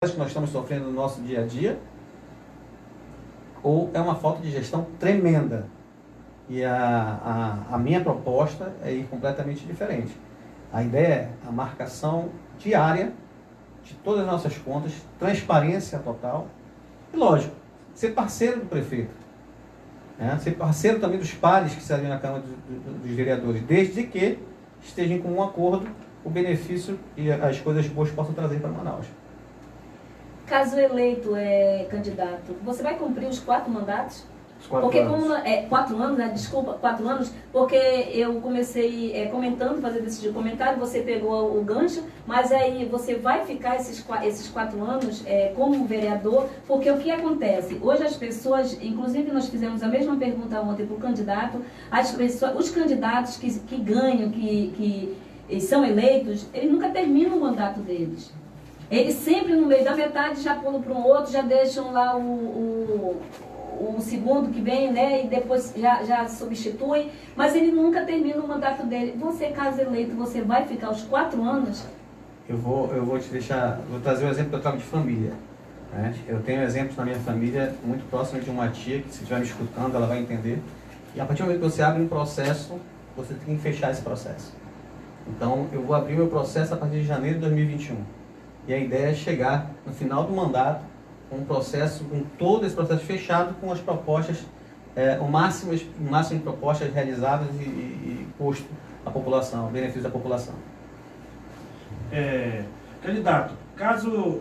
que nós estamos sofrendo no nosso dia a dia, ou é uma falta de gestão tremenda. E a minha proposta é ir completamente diferente. A ideia é a marcação diária de todas as nossas contas, transparência total e, lógico, ser parceiro do prefeito, né? Ser parceiro também dos pares que saem na Câmara dos Vereadores, desde que estejam em comum acordo o benefício e as coisas boas possam trazer para Manaus. Caso eleito candidato, você vai cumprir os 4 mandatos? Os 4 porque anos. como 4 anos, né? Desculpa, 4 anos, porque eu comecei comentando, fazendo esse comentário, você pegou o gancho, mas aí você vai ficar esses 4 anos como vereador, porque o que acontece? Hoje as pessoas, inclusive nós fizemos a mesma pergunta ontem para o candidato, os candidatos que ganham, que são eleitos, eles nunca terminam o mandato deles. Eles sempre no meio da metade já pulam para um outro, já deixam lá o segundo que vem, né, e depois já substitui, mas ele nunca termina o mandato dele. Você, caso eleito, você vai ficar os 4 anos? Eu vou te deixar, vou trazer um exemplo que eu trago de família, né? Eu tenho exemplos na minha família muito próximo de uma tia que, se estiver me escutando, ela vai entender. E a partir do momento que você abre um processo, você tem que fechar esse processo. Então, eu vou abrir meu processo a partir de janeiro de 2021. E a ideia é chegar no final do mandato com um processo, com todo esse processo fechado, com as propostas, o máximo de propostas realizadas e posto à população, benefício da população. Candidato, caso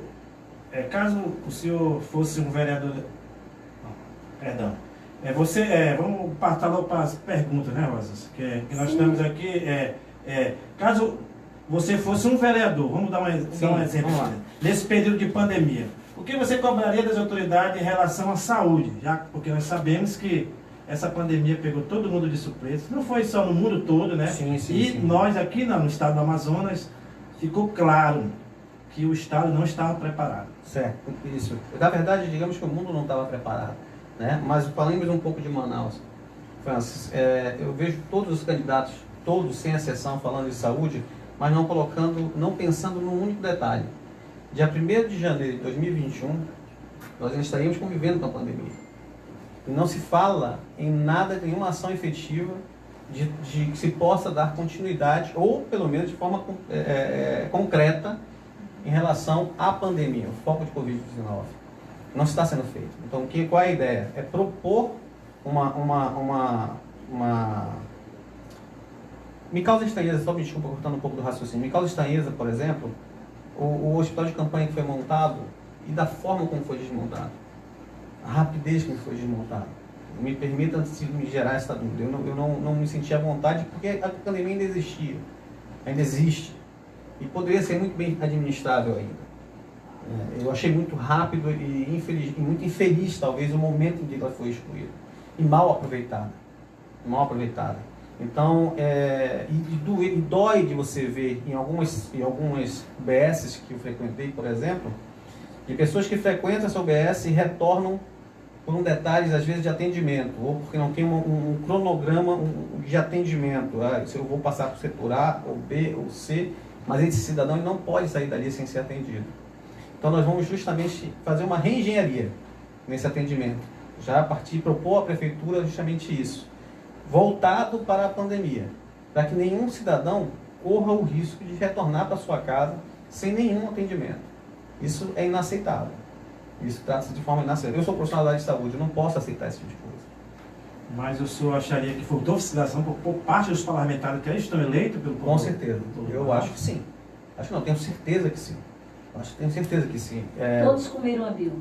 o senhor fosse um vereador... Perdão. Vamos partir logo para as perguntas, né, Rosas? Que nós estamos aqui... caso você fosse um vereador, vamos dar um exemplo, nesse período de pandemia, o que você cobraria das autoridades em relação à saúde? Porque nós sabemos que essa pandemia pegou todo mundo de surpresa, não foi só no mundo todo, né? Sim. Nós aqui no estado do Amazonas, ficou claro que o estado não estava preparado. Certo, isso. Na verdade, digamos que o mundo não estava preparado, né? Mas falemos um pouco de Manaus. Francis, eu vejo todos os candidatos, todos sem exceção, falando de saúde, mas não pensando num único detalhe. Dia 1º de janeiro de 2021, nós ainda estaríamos convivendo com a pandemia. E não se fala em nada, nenhuma ação efetiva de que se possa dar continuidade, ou pelo menos de forma concreta, em relação à pandemia, o foco de Covid-19. Não está sendo feito. Então, qual é a ideia? É propor Me causa estranheza, só me desculpa cortando um pouco do raciocínio, me causa estranheza, por exemplo, o hospital de campanha que foi montado e da forma como foi desmontado, a rapidez como foi desmontado. Me permita me gerar essa dúvida. Eu não me senti à vontade porque a pandemia ainda existia, ainda existe, e poderia ser muito bem administrável ainda. Eu achei muito rápido e muito infeliz, talvez, o momento em que ela foi excluída, e mal aproveitada. Então, dói de você ver em algumas UBSs que eu frequentei, por exemplo, de pessoas que frequentam essa UBS e retornam por um detalhe, às vezes, de atendimento, ou porque não tem um cronograma de atendimento. Se eu vou passar para o setor A, ou B, ou C, mas esse cidadão não pode sair dali sem ser atendido. Então, nós vamos justamente fazer uma reengenharia nesse atendimento. Já propor à prefeitura justamente isso, voltado para a pandemia, para que nenhum cidadão corra o risco de retornar para sua casa sem nenhum atendimento. Isso é inaceitável. Isso trata-se de forma inaceitável. Eu sou profissional da área de saúde, eu não posso aceitar esse tipo de coisa. Mas o senhor acharia que faltou fiscalização por parte dos parlamentares que estão eleitos pelo povo? Com certeza. Eu acho que sim. Tenho certeza que sim. Tenho certeza que sim. Todos comeram a bio.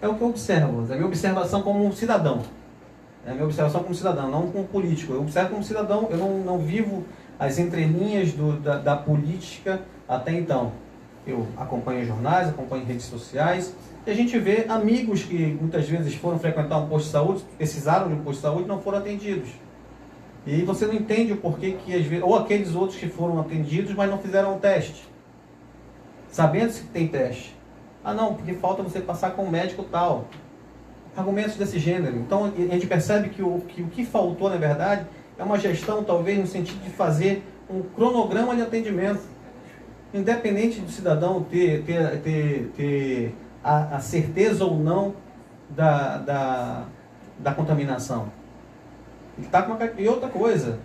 É o que eu observo. É a minha observação como um cidadão. É a minha observação como cidadão, não como político. Eu observo como cidadão, eu não vivo as entrelinhas da política até então. Eu acompanho jornais, acompanho redes sociais, e a gente vê amigos que muitas vezes foram frequentar um posto de saúde, precisaram de um posto de saúde e não foram atendidos. E você não entende o porquê que, às vezes, ou aqueles outros que foram atendidos, mas não fizeram o teste, sabendo que tem teste. Não, porque falta você passar com um médico tal. Argumentos desse gênero. Então, a gente percebe que o que faltou, na verdade, é uma gestão, talvez, no sentido de fazer um cronograma de atendimento. independente do cidadão ter a certeza ou não da contaminação. Ele tá com uma... E outra coisa,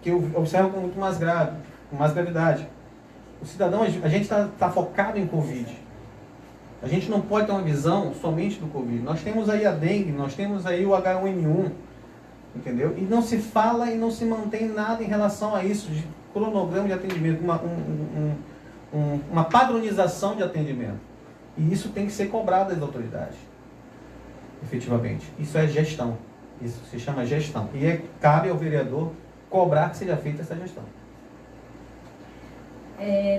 que eu observo com muito mais com mais gravidade. O cidadão, a gente está focado em Covid. A gente não pode ter uma visão somente do Covid. Nós temos aí a dengue, nós temos aí o H1N1, entendeu? E não se fala e não se mantém nada em relação a isso, de cronograma de atendimento, uma padronização de atendimento. E isso tem que ser cobrado das autoridades, efetivamente. Isso é gestão. Isso se chama gestão. E cabe ao vereador cobrar que seja feita essa gestão.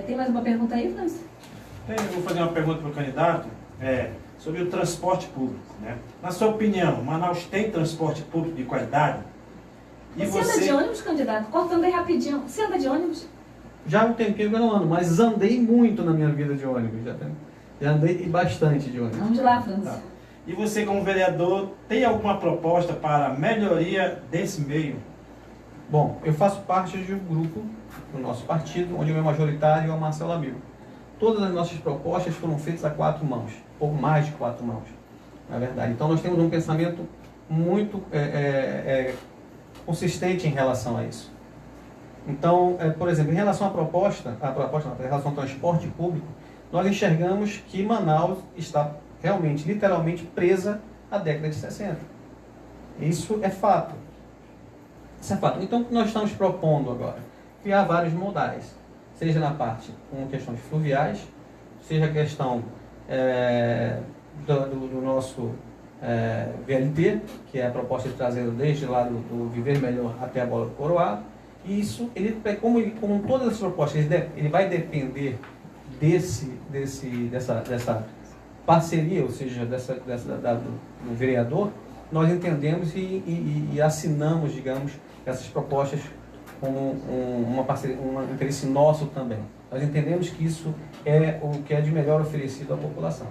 Tem mais uma pergunta aí, Francis? Eu vou fazer uma pergunta para o candidato sobre o transporte público. Né? Na sua opinião, Manaus tem transporte público de qualidade? E Você anda de ônibus, candidato? Cortando aí rapidinho. Você anda de ônibus? Já há um tempinho que eu não ando, mas andei muito na minha vida de ônibus. Já andei bastante de ônibus. Vamos lá, Francis. Tá. E você, como vereador, tem alguma proposta para a melhoria desse meio? Bom, eu faço parte de um grupo do nosso partido, onde o meu majoritário é o Marcelo Amigo. Todas as nossas propostas foram feitas a 4 mãos, ou mais de 4 mãos, na verdade. Então nós temos um pensamento muito consistente em relação a isso. Então, por exemplo, em relação em relação ao transporte público, nós enxergamos que Manaus está realmente, literalmente presa à década de 60. Isso é fato. Isso é fato. Então, o que nós estamos propondo agora? Criar vários modais, seja na parte com questões fluviais, seja a questão do nosso VLT, que é a proposta de trazer desde lá do Viver Melhor até a Bola do Coroado. E isso, como todas as propostas, ele vai depender dessa parceria, ou seja, do vereador. Nós entendemos e assinamos, digamos, essas propostas como uma parceria, um interesse nosso também. Nós entendemos que isso é o que é de melhor oferecido à população.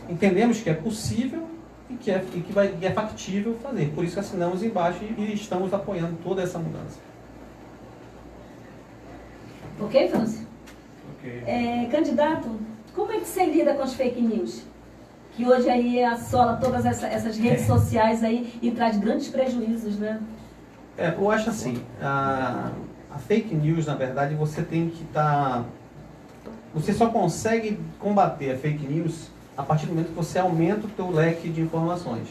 Entendemos que é possível e que é factível fazer. Por isso assinamos embaixo e estamos apoiando toda essa mudança. Ok, Francis? Ok. Candidato, como é que você lida com as fake news? Que hoje aí assola todas essas redes sociais aí e traz grandes prejuízos, né? Eu acho assim, a fake news, na verdade, você tem que estar... Você só consegue combater a fake news a partir do momento que você aumenta o teu leque de informações.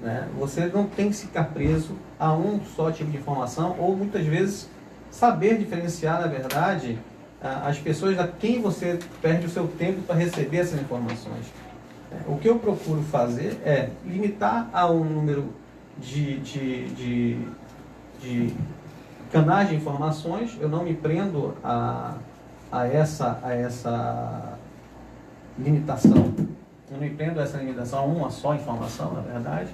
Né? Você não tem que ficar preso a um só tipo de informação, ou muitas vezes saber diferenciar, na verdade, as pessoas a quem você perde o seu tempo para receber essas informações. O que eu procuro fazer é limitar a um número de canais de informações. Eu não me prendo a essa limitação. Eu não me prendo a essa limitação a uma só informação, na verdade.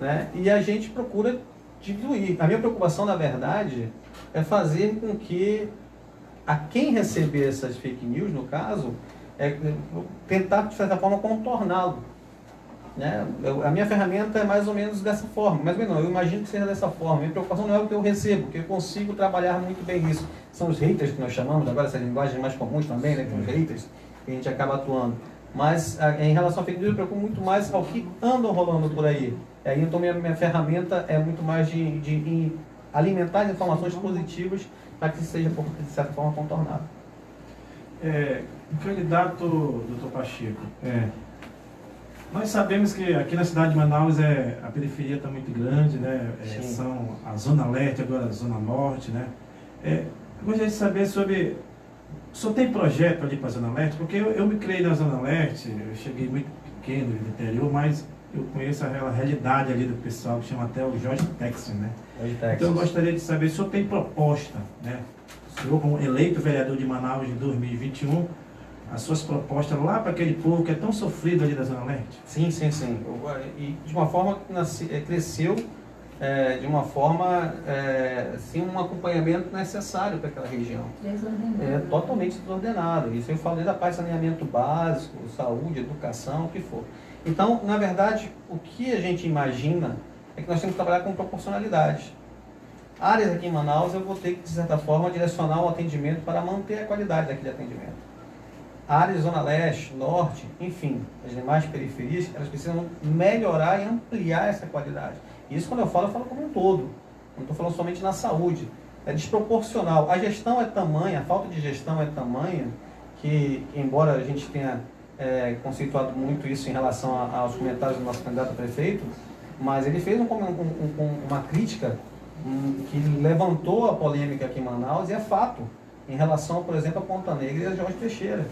Né? E a gente procura diluir. A minha preocupação, na verdade, é fazer com que a quem receber essas fake news, no caso, tentar, de certa forma, contorná-lo. Né? A minha ferramenta é mais ou menos dessa forma, mas não, eu imagino que seja dessa forma. Minha preocupação não é o que eu recebo, porque eu consigo trabalhar muito bem isso. São os haters que nós chamamos, agora essas linguagens mais comuns também, né? Os haters, que a gente acaba atuando. Mas em relação a fake news, eu preocupo muito mais ao que andam rolando por aí. Aí, então minha ferramenta é muito mais de alimentar as informações positivas para que isso seja, de certa forma, contornado. Candidato, doutor Pacheco, nós sabemos que aqui na cidade de Manaus a periferia está muito grande, né? São a Zona Leste, agora a Zona Norte, né? Eu gostaria de saber sobre... O senhor tem projeto ali para a Zona Leste? Porque eu me criei na Zona Leste, eu cheguei muito pequeno do interior, mas eu conheço a realidade ali do pessoal, que chama até o Jorge Texas, né? Então eu gostaria de saber se o senhor tem proposta, né? O senhor, como eleito vereador de Manaus de 2021, as suas propostas lá para aquele povo que é tão sofrido ali da Zona Leste? Sim. E de uma forma que cresceu, de uma forma, sem um acompanhamento necessário para aquela região. Desordenado. Totalmente desordenado. Isso eu falei da parte de saneamento básico, saúde, educação, o que for. Então, na verdade, o que a gente imagina é que nós temos que trabalhar com proporcionalidade. Áreas aqui em Manaus, eu vou ter que, de certa forma, direcionar o atendimento para manter a qualidade daquele atendimento. áreas Zona Leste, Norte, enfim, as demais periferias, elas precisam melhorar e ampliar essa qualidade. Isso quando eu falo como um todo. Não estou falando somente na saúde. É desproporcional. A gestão é tamanha, a falta de gestão é tamanha, que embora a gente tenha conceituado muito isso em relação aos comentários do nosso candidato a prefeito, mas ele fez uma crítica que levantou a polêmica aqui em Manaus, e é fato, em relação, por exemplo, a Ponta Negra e a Jorge Teixeira.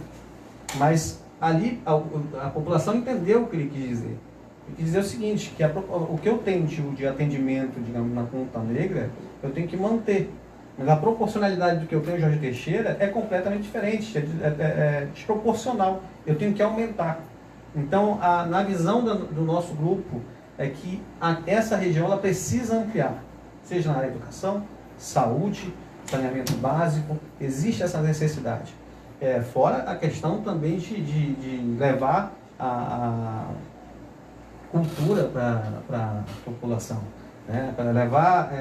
Mas ali a população entendeu o que ele quis dizer. Ele quis dizer o seguinte, que o que eu tenho de atendimento, digamos, na Ponta Negra, eu tenho que manter. Mas a proporcionalidade do que eu tenho em Jorge Teixeira é completamente diferente, é desproporcional. Eu tenho que aumentar. Então, na visão do nosso grupo, é que essa região ela precisa ampliar, seja na área de educação, saúde, saneamento básico, existe essa necessidade. Fora a questão também de levar a cultura para a população, né? Para levar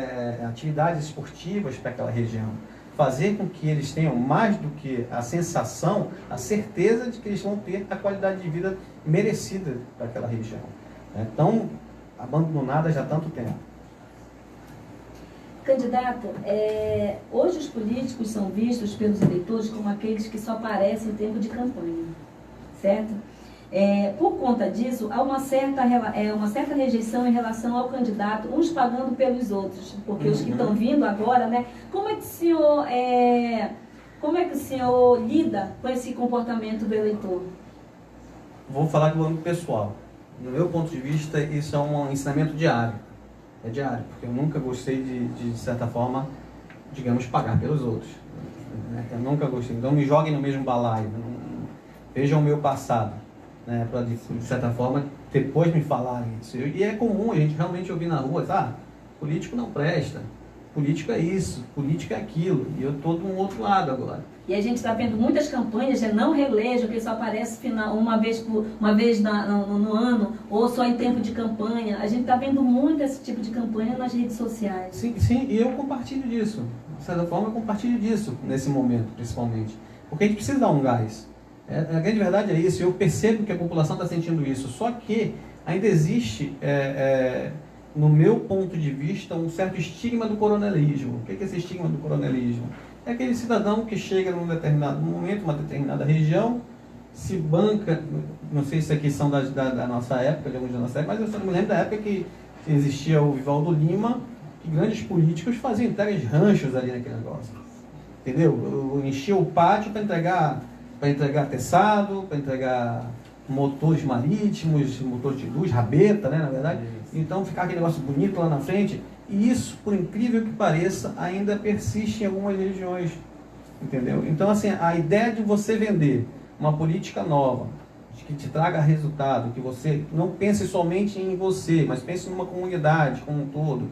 atividades esportivas para aquela região, fazer com que eles tenham mais do que a sensação, a certeza de que eles vão ter a qualidade de vida merecida para aquela região, né? Tão abandonada já há tanto tempo. Candidato, hoje os políticos são vistos pelos eleitores como aqueles que só aparecem em tempo de campanha, certo? Por conta disso, há uma certa rejeição em relação ao candidato, uns pagando pelos outros, porque os que estão vindo agora, né? Como é que o senhor lida com esse comportamento do eleitor? Vou falar do âmbito pessoal. No meu ponto de vista, isso é um ensinamento diário. É diário, porque eu nunca gostei de certa forma, digamos, pagar pelos outros. Eu nunca gostei. Então, me joguem no mesmo balaio. Vejam o meu passado, né, para, de certa forma, depois me falarem isso. E é comum a gente realmente ouvir na rua, político não presta, político é isso, político é aquilo. E eu estou de um outro lado agora. E a gente está vendo muitas campanhas de não relejo, que só aparece uma vez no ano, ou só em tempo de campanha. A gente está vendo muito esse tipo de campanha nas redes sociais. Sim, e eu compartilho disso. De certa forma, eu compartilho disso nesse momento, principalmente. Porque a gente precisa dar um gás. A grande verdade é isso. Eu percebo que a população está sentindo isso. Só que ainda existe, no meu ponto de vista, um certo estigma do coronelismo. O que é esse estigma do coronelismo? É aquele cidadão que chega num determinado momento, uma determinada região, se banca, não sei se aqui são da nossa época, de alguns da nossa época, mas eu só não me lembro da época que existia o Vivaldo Lima, que grandes políticos faziam entregas de ranchos ali naquele negócio. Entendeu? Enchia o pátio para entregar teçado, para entregar motores marítimos, motores de luz, rabeta, né, na verdade. Então ficava aquele negócio bonito lá na frente. E isso, por incrível que pareça, ainda persiste em algumas regiões, entendeu? Então, assim, a ideia de você vender uma política nova, que te traga resultado, que você não pense somente em você, mas pense numa comunidade como um todo.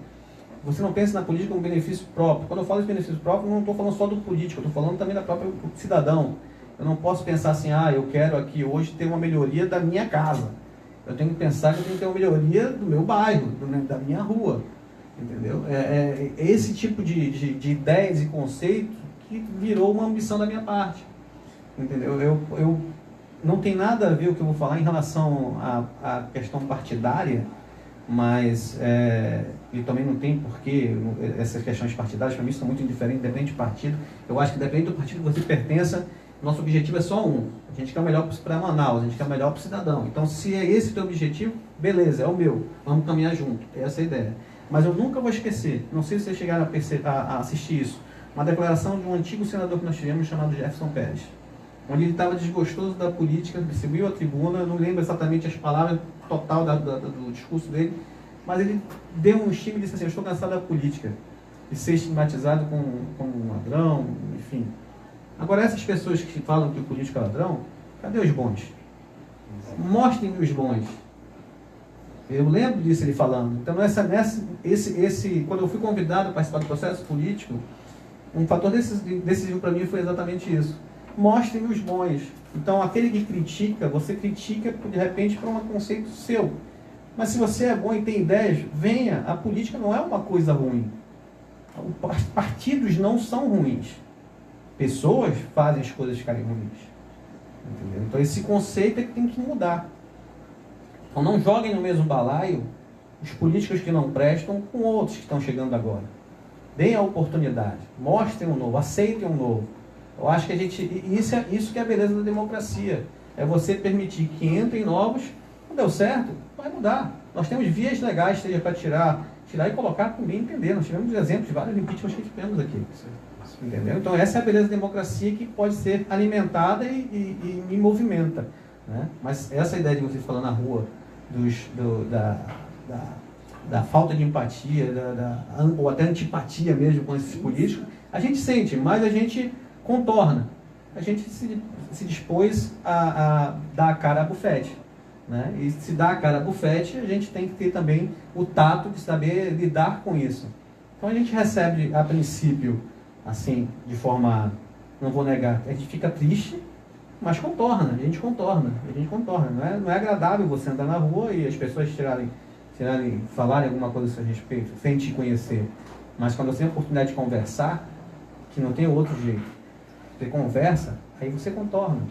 Você não pense na política como benefício próprio. Quando eu falo de benefício próprio, eu não estou falando só do político, eu estou falando também da própria cidadão. Eu não posso pensar assim, eu quero aqui hoje ter uma melhoria da minha casa. Eu tenho que pensar que eu tenho que ter uma melhoria do meu bairro, da minha rua. Entendeu? É esse tipo de ideias e conceitos que virou uma ambição da minha parte. Entendeu? Eu não tem nada a ver o que eu vou falar em relação à questão partidária, mas e também não tem porquê essas questões partidárias, para mim, são muito indiferentes, depende do partido. Eu acho que depende do partido que você pertença, nosso objetivo é só um. A gente quer o melhor para Manaus, a gente quer o melhor para o cidadão. Então, se é esse o teu objetivo, beleza, é o meu. Vamos caminhar junto. Essa é a ideia. Mas eu nunca vou esquecer, não sei se vocês chegaram a assistir isso, uma declaração de um antigo senador que nós tivemos chamado Jefferson Pérez, onde ele estava desgostoso da política, subiu à tribuna, eu não lembro exatamente as palavras total do discurso dele, mas ele deu um estímulo e disse assim: eu estou cansado da política, de ser estigmatizado como um ladrão, enfim. Agora, essas pessoas que falam que o político é ladrão, cadê os bons? Mostrem-me os bons. Eu lembro disso ele falando. Então, quando eu fui convidado a participar do processo político, um fator decisivo para mim foi exatamente isso. Mostrem-me os bons. Então, aquele que critica, você critica, de repente, por um conceito seu. Mas se você é bom e tem ideias, venha. A política não é uma coisa ruim. Partidos não são ruins. Pessoas fazem as coisas ficarem ruins. Entendeu? Então esse conceito é que tem que mudar. Então não joguem no mesmo balaio os políticos que não prestam com outros que estão chegando agora. Deem a oportunidade, mostrem um novo, aceitem um novo. Eu acho que isso que é a beleza da democracia. É você permitir que entrem novos, não deu certo, vai mudar. Nós temos vias legais, seja para tirar e colocar para ninguém entender. Nós tivemos exemplos de vários impeachments que tivemos aqui. Entendeu? Então essa é a beleza da democracia que pode ser alimentada e movimenta. Né? Mas essa ideia de você falar na rua da falta de empatia, ou até antipatia mesmo com esses políticos, a gente sente, mas a gente contorna. A gente se dispôs a dar a cara a bufete. Né? E se dá a cara a bufete, a gente tem que ter também o tato de saber lidar com isso. Então a gente recebe, a princípio, assim, de forma, não vou negar, a gente fica triste, mas contorna, a gente contorna. Não é agradável você andar na rua e as pessoas falarem alguma coisa a seu respeito, sem te conhecer. Mas quando você tem a oportunidade de conversar, que não tem outro jeito, você conversa, aí você contorna.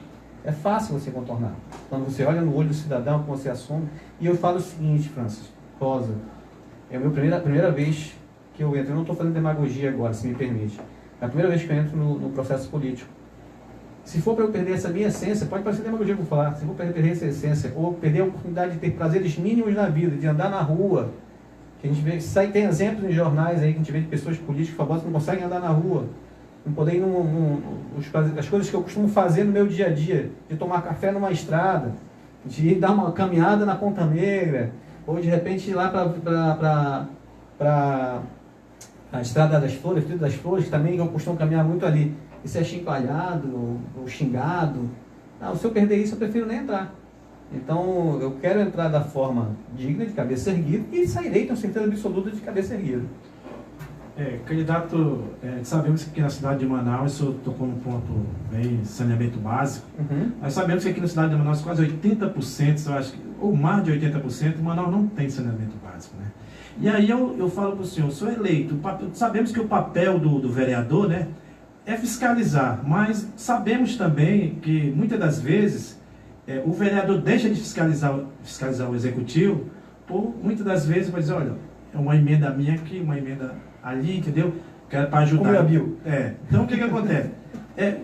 É fácil você contornar. Quando você olha no olho do cidadão, quando você assume. E eu falo o seguinte, Francis, Rosa, é a primeira vez que eu entro, eu não estou fazendo demagogia agora, se me permite. É a primeira vez que eu entro no processo político. Se for para eu perder essa minha essência, pode parecer demagogia que eu vou falar, se for para eu perder essa essência, ou perder a oportunidade de ter prazeres mínimos na vida, de andar na rua, que a gente vê, tem exemplos em jornais aí que a gente vê de pessoas políticas famosas que não conseguem andar na rua, não poder ir as coisas que eu costumo fazer no meu dia a dia, de tomar café numa estrada, de ir dar uma caminhada na Ponta Negra, ou de repente ir lá para a Estrada das Flores, Trilha das Flores, que também eu costumo caminhar muito ali, e ser chincalhado ou xingado. Não, se eu perder isso, eu prefiro nem entrar. Então, eu quero entrar da forma digna, de cabeça erguida, e sairei, tenho certeza absoluta, de cabeça erguida. Candidato, sabemos que aqui na cidade de Manaus, isso tocou num ponto bem saneamento básico, nós sabemos que aqui na cidade de Manaus quase 80%, eu acho que, ou mais de 80%, Manaus não tem saneamento básico, né? E aí eu falo para o senhor eleito, sabemos que o papel do vereador, né, é fiscalizar, mas sabemos também que muitas das vezes o vereador deixa de fiscalizar o executivo, por muitas das vezes vai dizer, olha, é uma emenda minha aqui, uma emenda ali, entendeu? Que era para ajudar. Então o que acontece?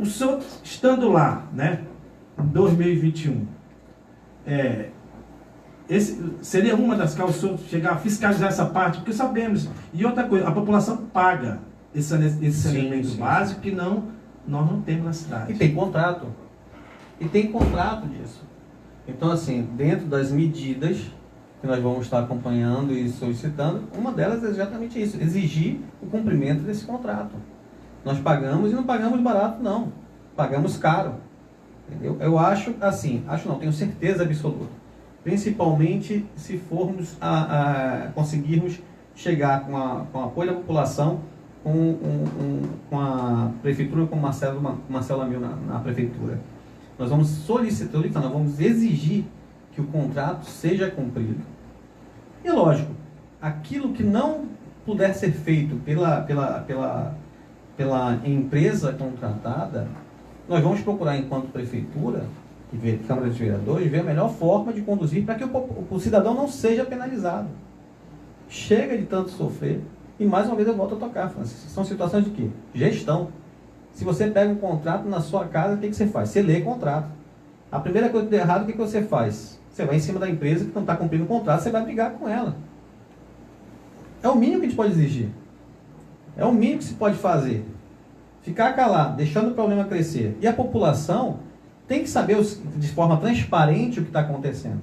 O senhor estando lá, né, em 2021, seria uma das causas o senhor chegar a fiscalizar essa parte, porque sabemos, e outra coisa, a população paga esse saneamento básico que nós não temos na cidade. E tem contrato. Disso. Então, assim, dentro das medidas que nós vamos estar acompanhando e solicitando, uma delas é exatamente isso, exigir o cumprimento desse contrato. Nós pagamos e não pagamos barato, não. Pagamos caro. Entendeu? Eu acho, assim, tenho certeza absoluta. Principalmente se formos a conseguirmos chegar com o apoio da população, com a prefeitura, com o Marcelo Amil na prefeitura. Nós vamos solicitar, nós vamos exigir que o contrato seja cumprido. E lógico, aquilo que não puder ser feito pela empresa contratada, nós vamos procurar, enquanto prefeitura e Câmara de Vereadores, ver a melhor forma de conduzir para que o cidadão não seja penalizado. Chega de tanto sofrer. E mais uma vez eu volto a tocar, Francis. São situações de quê? Gestão. Se você pega um contrato na sua casa, o que você faz? Você lê o contrato. A primeira coisa que deu errado, o que você faz? Você vai em cima da empresa que não está cumprindo o contrato, você vai brigar com ela. É o mínimo que a gente pode exigir. É o mínimo que se pode fazer. Ficar calado, deixando o problema crescer. E a população tem que saber de forma transparente o que está acontecendo.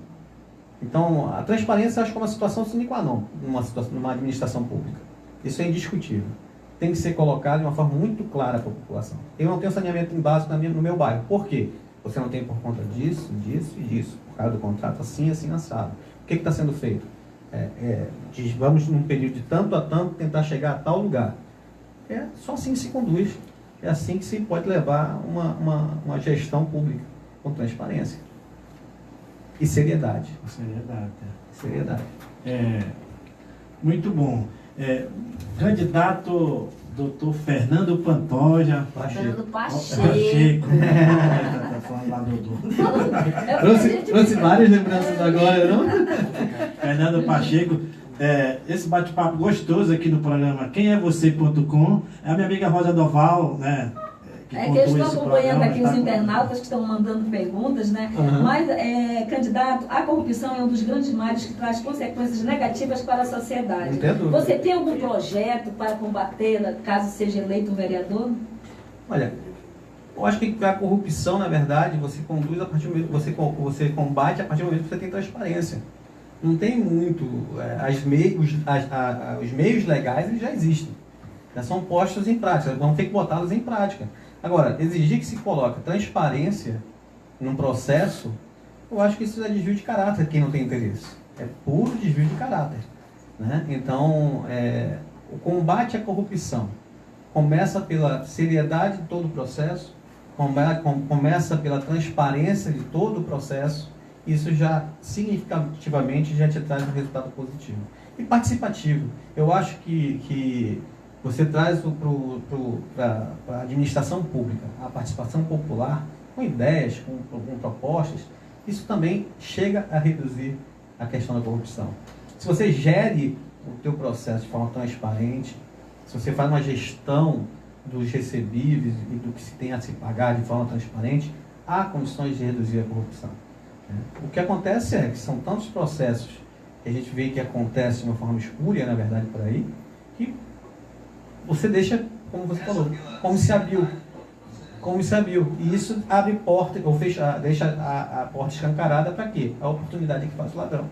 Então, a transparência eu acho que é uma situação sine qua non numa administração pública. Isso é indiscutível. Tem que ser colocado de uma forma muito clara para a população. Eu não tenho saneamento básico no meu bairro. Por quê? Você não tem por conta disso, disso e disso. Por causa do contrato assim, assim, assado. O que está sendo feito? Vamos, num período de tanto a tanto, tentar chegar a tal lugar. Só assim que se conduz. É assim que se pode levar uma gestão pública com transparência. E seriedade. Seriedade. Muito bom. Candidato Dr. Fernando Pantoja. Fernando Pacheco. falando lá do... Trouxe várias lembranças agora, não? Fernando Pacheco. Esse bate-papo gostoso aqui no programa quemevocê.com. É a minha amiga Rosa Doval, né? Que eu estou acompanhando aqui os internautas que estão mandando perguntas, né? Uhum. Mas, candidato, a corrupção é um dos grandes males que traz consequências negativas para a sociedade. Não tem dúvida. Você tem algum projeto para combatê-la, caso seja eleito um vereador? Olha, eu acho que a corrupção, na verdade, você conduz a partir do momento que você combate a partir do momento que você tem transparência. Não tem muito. Os meios legais eles já existem. Já são postos em prática, vamos ter que botá-los em prática. Agora, exigir que se coloque transparência num processo, eu acho que isso é desvio de caráter, quem não tem interesse. É puro desvio de caráter. Né? Então, o combate à corrupção começa pela seriedade de todo o processo, começa pela transparência de todo o processo. Isso já significativamente já te traz um resultado positivo. E participativo. Eu acho que você traz para a administração pública a participação popular, com ideias, com propostas, isso também chega a reduzir a questão da corrupção. Se você gere o teu processo de forma transparente, se você faz uma gestão dos recebíveis e do que se tem a se pagar de forma transparente, há condições de reduzir a corrupção. O que acontece é que são tantos processos que a gente vê que acontece de uma forma espúria, na verdade, por aí, que você deixa, como você falou, como se abriu. E isso abre porta, ou deixa a porta escancarada para quê? A oportunidade que faz o ladrão,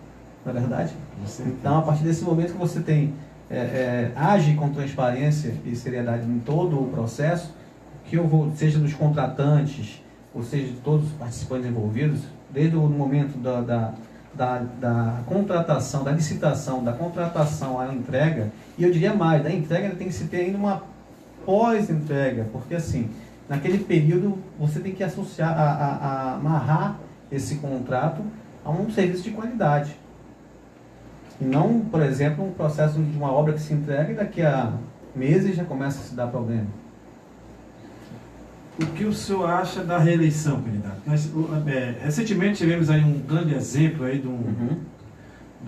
não é verdade? Então, a partir desse momento que você tem, age com transparência e seriedade em todo o processo, seja dos contratantes, ou seja, de todos os participantes envolvidos, desde o momento da contratação, da licitação, da contratação à entrega, e eu diria mais, da entrega tem que se ter ainda uma pós-entrega, porque assim, naquele período você tem que associar, amarrar esse contrato a um serviço de qualidade. E não, por exemplo, um processo de uma obra que se entrega e daqui a meses já começa a se dar problema. O que o senhor acha da reeleição, candidato? Recentemente tivemos aí um grande exemplo aí de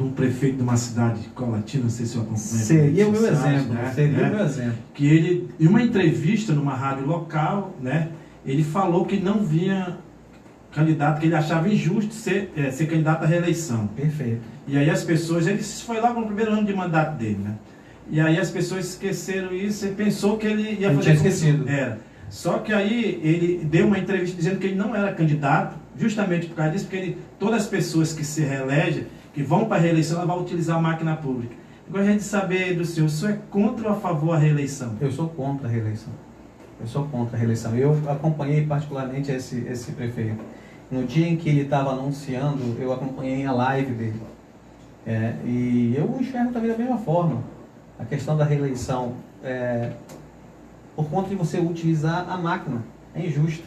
um prefeito de uma cidade de Colatina, não sei se eu acompanho. Seria o meu exemplo, seria o meu exemplo. Que ele, em uma entrevista numa rádio local, né, ele falou que não via candidato, que ele achava injusto ser candidato à reeleição. Perfeito. E aí as pessoas, ele foi logo no primeiro ano de mandato dele, né? E aí as pessoas esqueceram isso e pensou que ele ia fazer... Tinha esquecido. Só que aí ele deu uma entrevista dizendo que ele não era candidato, justamente por causa disso, porque todas as pessoas que se reelegem, que vão para a reeleição, ela vai utilizar a máquina pública. Eu gostaria de saber do senhor, o senhor é contra ou a favor da reeleição? Eu sou contra a reeleição. Eu acompanhei particularmente esse prefeito. No dia em que ele estava anunciando, eu acompanhei a live dele. E eu enxergo também da mesma forma. A questão da reeleição, por conta de você utilizar a máquina, é injusto.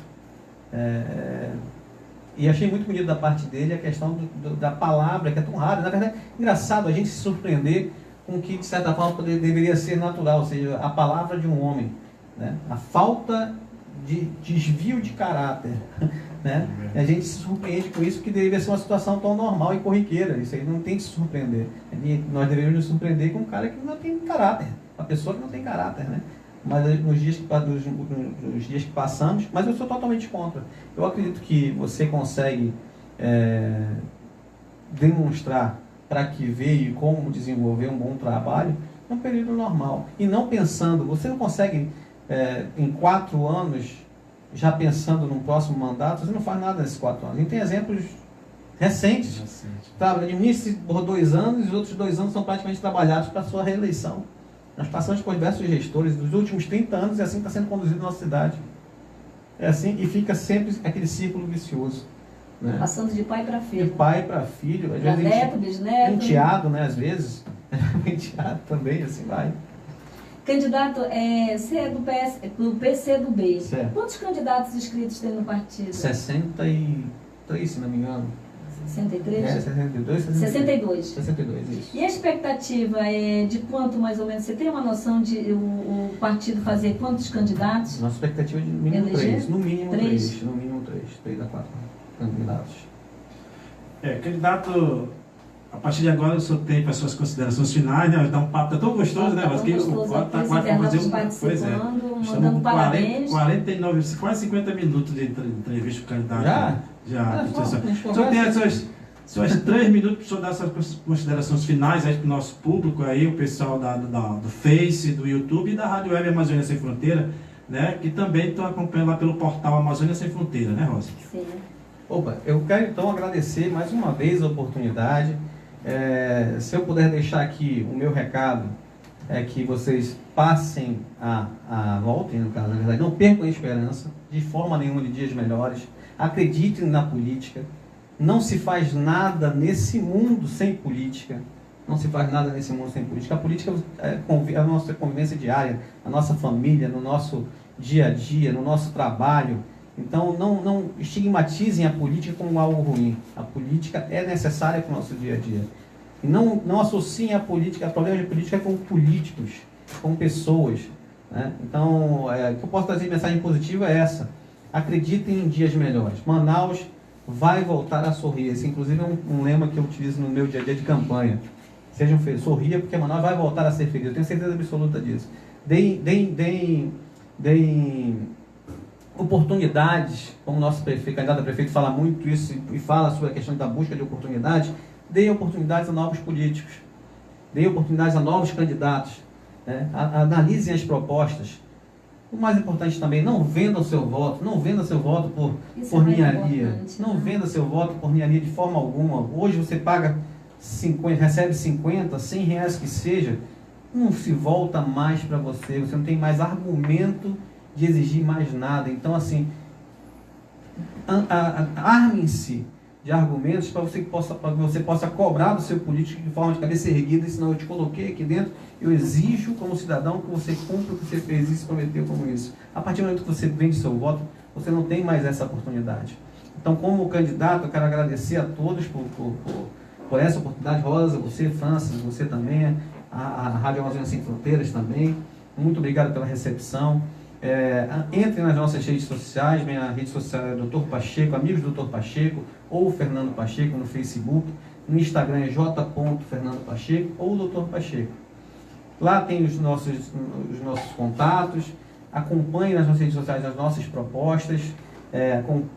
E achei muito bonito da parte dele a questão da palavra, que é tão rara. Na verdade, é engraçado a gente se surpreender com o que, de certa forma, deveria ser natural, ou seja, a palavra de um homem. Né? A falta de desvio de caráter. Né? E a gente se surpreende com isso, que deveria ser uma situação tão normal e corriqueira. Isso aí não tem que se surpreender. Nós deveríamos nos surpreender com um cara que não tem caráter, uma pessoa que não tem caráter. Né? Mas nos dias que passamos, mas eu sou totalmente contra. Eu acredito que você consegue demonstrar para que veio e como desenvolver um bom trabalho num período normal. E não pensando, você não consegue em 4 anos, já pensando num próximo mandato, você não faz nada nesses 4 anos. A gente tem exemplos recentes. Administra por 2 anos e os outros 2 anos são praticamente trabalhados para a sua reeleição. Nós passamos por diversos gestores dos últimos 30 anos e assim está sendo conduzido na nossa cidade. É assim, e fica sempre aquele círculo vicioso. Né? Passando de pai para filho. De pai para filho. Às vezes neto, bisneto. Enteado, né? Às vezes. Enteado também, assim vai. Candidato, você é do PCdoB. Certo. Quantos candidatos inscritos tem no partido? 63, se não me engano. 63? É, 62, 62. 62, isso. E a expectativa é de quanto, mais ou menos? Você tem uma noção de o partido fazer quantos candidatos? Nossa expectativa é de no mínimo Eleger? 3. No mínimo Três? 3. No mínimo 3. 3 a 4 candidatos. Candidato, a partir de agora o senhor tem para suas considerações finais, né? Dá um papo, tá tão gostoso, né? Mas que gostoso, tá os quase para fazer internautas Pois é. participando, Estamos mandando com parabéns. 49, quase 50 minutos de entrevista com o candidato. Já? Já. Olha só, a gente O senhor tem conversa. as suas 3 minutos para o senhor dar suas considerações finais aí para o nosso público aí, o pessoal do Face, do YouTube e da Rádio Web Amazônia Sem Fronteira, né? Que também estão acompanhando lá pelo portal Amazônia Sem Fronteira, né, Rosa? Sim. Opa, eu quero então agradecer mais uma vez a oportunidade. Se eu puder deixar aqui o meu recado, é que vocês passem voltem, no caso, na verdade, não percam a esperança, de forma nenhuma, de dias melhores. Acreditem na política. Não se faz nada nesse mundo sem política. Não se faz nada nesse mundo sem política. A política é a nossa convivência diária, a nossa família, no nosso dia a dia, no nosso trabalho. Então, não estigmatizem a política como algo ruim. A política é necessária para o nosso dia a dia. E não associem a política, a problema de política com políticos, com pessoas. Né? Então, o que eu posso trazer de mensagem positiva é essa. Acreditem em dias melhores. Manaus vai voltar a sorrir. Esse, inclusive, é um lema que eu utilizo no meu dia a dia de campanha. Sejam felizes. Sorria, porque Manaus vai voltar a ser feliz. Eu tenho certeza absoluta disso. Deem oportunidades, como o nosso candidato a prefeito fala muito isso e fala sobre a questão da busca de oportunidades. Deem oportunidades a novos políticos. Deem oportunidades a novos candidatos. Né? Analisem as propostas. O mais importante também, não venda o seu voto. Não venda seu voto por ninharia. Não venda seu voto por ninharia de forma alguma. Hoje você recebe 50, 100 reais que seja, não se volta mais para você. Você não tem mais argumento de exigir mais nada. Então, assim, armem-se de argumentos para que você possa cobrar do seu político de forma de cabeça erguida, senão eu te coloquei aqui dentro, eu exijo como cidadão que você cumpra o que você fez e se prometeu como isso. A partir do momento que você vende seu voto, você não tem mais essa oportunidade. Então, como candidato, eu quero agradecer a todos por essa oportunidade. Rosa, você, Francis, você também, a Rádio Amazônia Sem Fronteiras também. Muito obrigado pela recepção. Entre nas nossas redes sociais. Minha rede social é Dr. Pacheco, amigos do Dr. Pacheco, ou Fernando Pacheco no Facebook. No Instagram é j.fernandopacheco ou Dr. Pacheco. Lá tem os nossos contatos. Acompanhem nas nossas redes sociais as nossas propostas.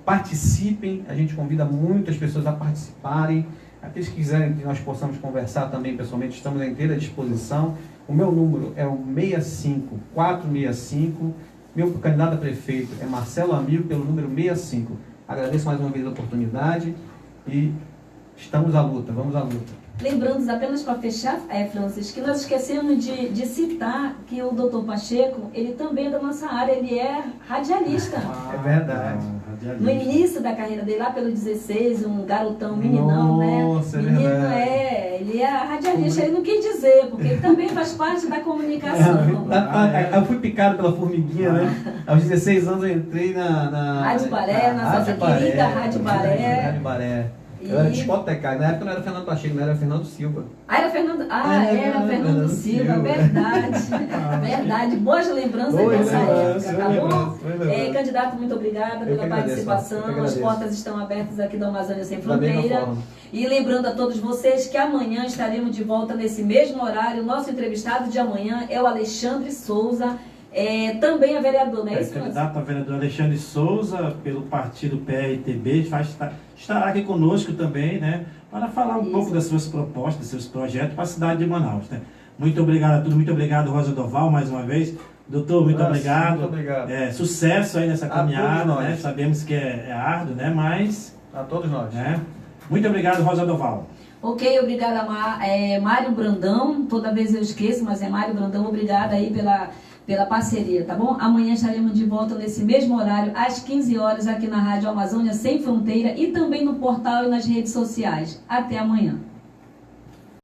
Participem. A gente convida muitas pessoas a participarem. Aqueles que quiserem que nós possamos conversar também pessoalmente, estamos à inteira disposição. O meu número é o 65465. Meu candidato a prefeito é Marcelo Amigo, pelo número 65. Agradeço mais uma vez a oportunidade e estamos à luta, vamos à luta. Lembrando, apenas para fechar, Francis, que nós esquecemos de citar que o Dr. Pacheco, ele também é da nossa área, ele é radialista. É verdade. No início da carreira dele, lá pelo 16, um garotão, meninão, Nossa, né? Menino, verdade. ele é radialista, ele não quis dizer, porque ele também faz parte da comunicação. Eu fui picado pela formiguinha, né? Aos 16 anos eu entrei na Rádio Baré, nossa querida Rádio Baré. Rádio Baré. Eu era discotecário. Na época não era Fernando Pacheco, não era Fernando Silva. Era Fernando Silva, verdade. Verdade. Boas lembranças dessa época, tá bom? Candidato, muito obrigada pela participação. As portas estão abertas aqui do Amazônia Sem Fronteira. E lembrando a todos vocês que amanhã estaremos de volta nesse mesmo horário. O nosso entrevistado de amanhã é o Alexandre Souza. Também é vereador, não é isso? Candidato a vereador Alexandre Souza, pelo partido PRTB, estará aqui conosco também, né, para falar um pouco das suas propostas, dos seus projetos para a cidade de Manaus. Né? Muito obrigado a todos, muito obrigado, Rosa Doval, mais uma vez. Doutor, muito obrigado. Muito obrigado. Sucesso aí nessa caminhada, né? Sabemos que é árduo, né? Mas... A todos nós. Né? Muito obrigado, Rosa Doval. Ok, obrigada, Mário Brandão. Toda vez eu esqueço, mas é Mário Brandão. Obrigada aí pela parceria, tá bom? Amanhã estaremos de volta nesse mesmo horário, às 15 horas, aqui na Rádio Amazônia Sem Fronteira e também no portal e nas redes sociais. Até amanhã.